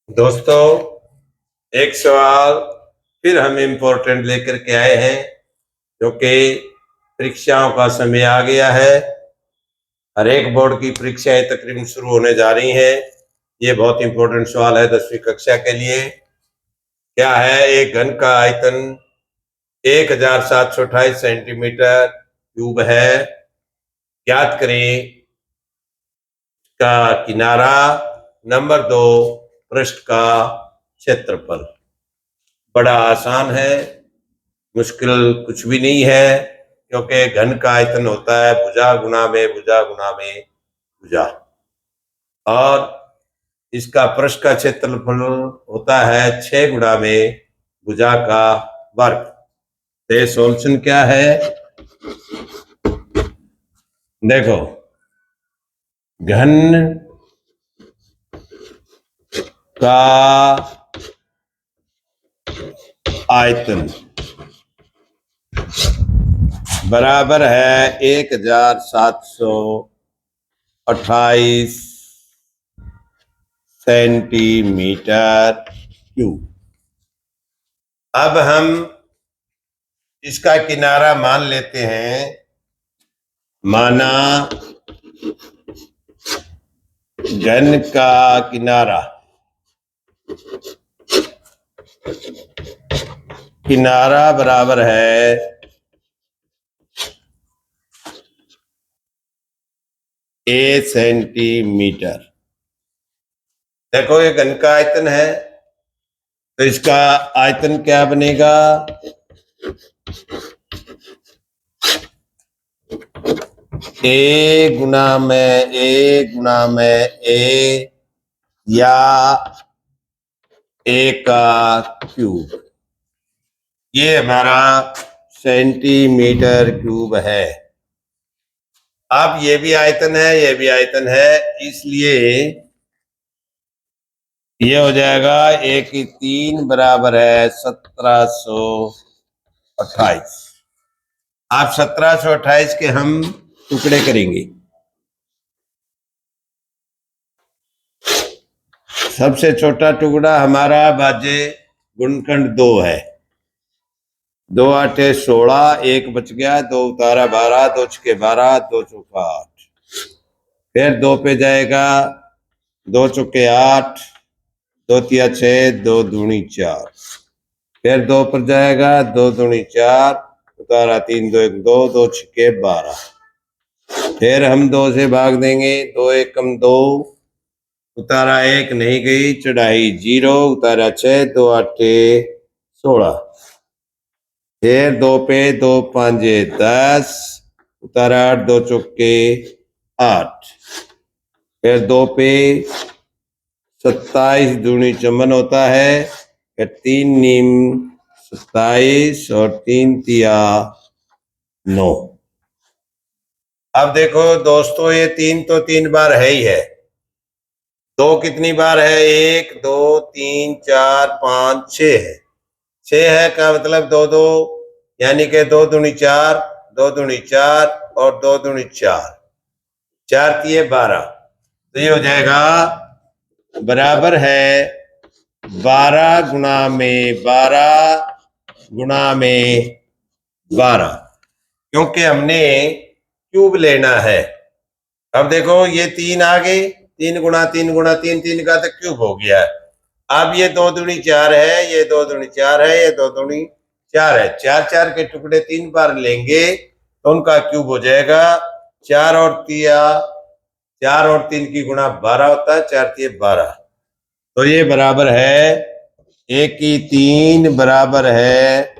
दोस्तों, एक सवाल फिर हम इम्पोर्टेंट लेकर के आए हैं, जो कि परीक्षाओं का समय आ गया है। हर एक बोर्ड की परीक्षाएं तकरीबन शुरू होने जा रही हैं। ये बहुत इम्पोर्टेंट सवाल है 10वीं कक्षा के लिए। क्या है? एक घन का आयतन 1728 सेंटीमीटर क्यूब है। ज्ञात करें का किनारा। नंबर 2, पृष्ठ का क्षेत्रफल। बड़ा आसान है, मुश्किल कुछ भी नहीं है, क्योंकि घन का आयतन होता है भुजा गुना में भुजा गुना में भुजा, और इसका पृष्ठ का क्षेत्रफल होता है 6 गुना में भुजा का वर्ग। तो सॉल्यूशन क्या है? देखो, घन का आयतन बराबर है 1728 सेंटीमीटर क्यूब। अब हम इसका किनारा मान लेते हैं। माना घन का किनारा बराबर है ए सेंटीमीटर। देखो, ये घन का आयतन है, तो इसका आयतन क्या बनेगा? ए गुना में ए या ए का क्यूब। ये हमारा सेंटीमीटर क्यूब है। अब ये भी आयतन है, ये भी आयतन है, इसलिए ये हो जाएगा 1 की 3 बराबर है 1728। आप 1728 के हम टुकड़े करेंगे। सबसे छोटा टुकड़ा हमारा भाज्य गुणनखंड 2 है। 2 आठे 16, 1 बच गया, 2 उतारा 12, 2 छके 12, 2 चौका 8। फिर 2 पे जाएगा, 2 चौके 8, 2 तिया 6, 2 दूनी 4। फिर 2 पर जाएगा, 2 दूनी 4, उतारा 3, 2 1 2, 2 छके 12। फिर हम 2 से भाग देंगे, 2 एकम 2, उतारा 1 नहीं गई, चढ़ाई 0, उतारा 6, 2 आठे 16। फिर 2 पे 2 पांजे 10, उतारा 8, 2 चौके 8। फिर 2 पे 27 दूनी 54 होता है। फिर 3 नीम 27 और 3 तिया 9। अब देखो दोस्तों, ये 3 तो 3 बार है ही है। 2 कितनी बार है? 1 2 3 4 5 6 है। 6 है का मतलब 2 2, यानी कि 2 दूनी 4, 2 दूनी 4 और 2 दूनी 4, 4 तिये 12। तो ये हो जाएगा बराबर है 12 गुना में 12 गुना में 12, क्योंकि हमने क्यूब लेना है। अब देखो, ये 3 आ गए, 3 गुना 3 गुना 3, 3 का तो क्यूब हो गया। अब ये 2 दूनी 4 है, ये 2 दूनी 4 है, ये 2 दूनी 4 है। 4 4 के टुकड़े 3 बार लेंगे तो उनका क्यूब हो जाएगा 4 और 3 की गुणा 12 होता है, 4 तिये 12। तो ये बराबर है 1 की 3 बराबर है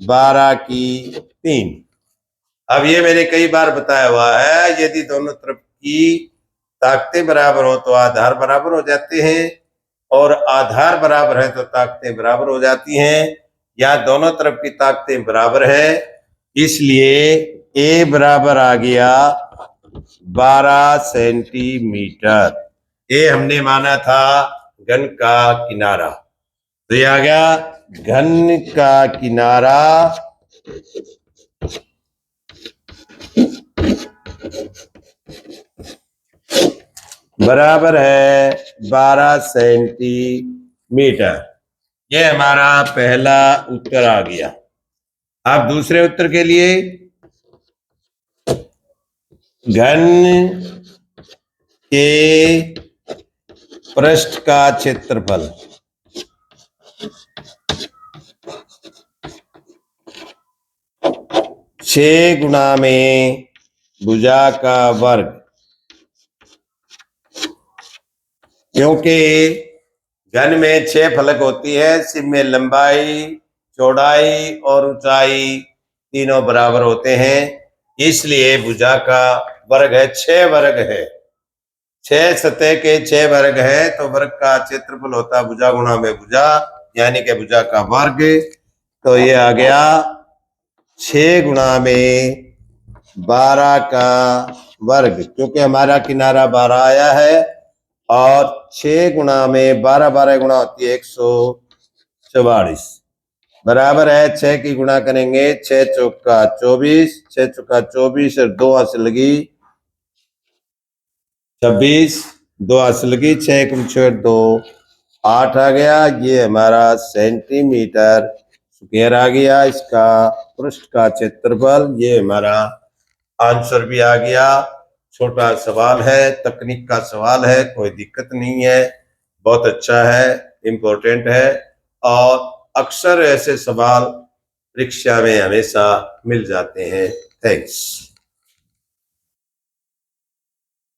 12 की 3। अब ये मैंने कई बार बताया हुआ है, यदि दोनों तरफ की ताकतें बराबर हो तो आधार बराबर हो जाते हैं, और आधार बराबर है तो ताकतें बराबर हो जाती हैं। या दोनों तरफ की ताकतें बराबर है, इसलिए ए बराबर आ गया 12 सेंटीमीटर। ये हमने माना था घन का किनारा। तो ये आ गया घन का किनारा बराबर है 12 सेंटीमीटर। मीटर। ये हमारा पहला उत्तर आ गया। अब दूसरे उत्तर के लिए घन के पृष्ठ का क्षेत्रफल 6 गुना में भुजा का वर्ग, क्योंकि घन में 6 फलक होती है, जिसमें लंबाई, चौड़ाई और ऊंचाई तीनों बराबर होते हैं, इसलिए भुजा का वर्ग है 6 वर्ग है। 6 सतह के 6 वर्ग है तो वर्ग का क्षेत्रफल होता है भुजा गुणा में भुजा, यानी कि भुजा का वर्ग। तो ये आ गया 6 गुणा में 12 का वर्ग, क्योंकि हमारा किनारा 12 आया है और 6 गुणा में 12, 12 गुणा होती है 144, बराबर है 6 की गुणा करेंगे 6 चौका 24, 6 चौका 24 और 2 हाथ लगी 26, 2 हाथ लगी 6 2 8 आ गया। ये हमारा सेंटीमीटर स्क्वायर आ गया। इसका पृष्ठ का क्षेत्रफल, ये हमारा आंसर भी आ गया। छोटा सवाल है, तकनीक का सवाल है, कोई दिक्कत नहीं है, बहुत अच्छा है, इम्पोर्टेंट है और अक्सर ऐसे सवाल परीक्षा में हमेशा मिल जाते हैं। थैंक्स।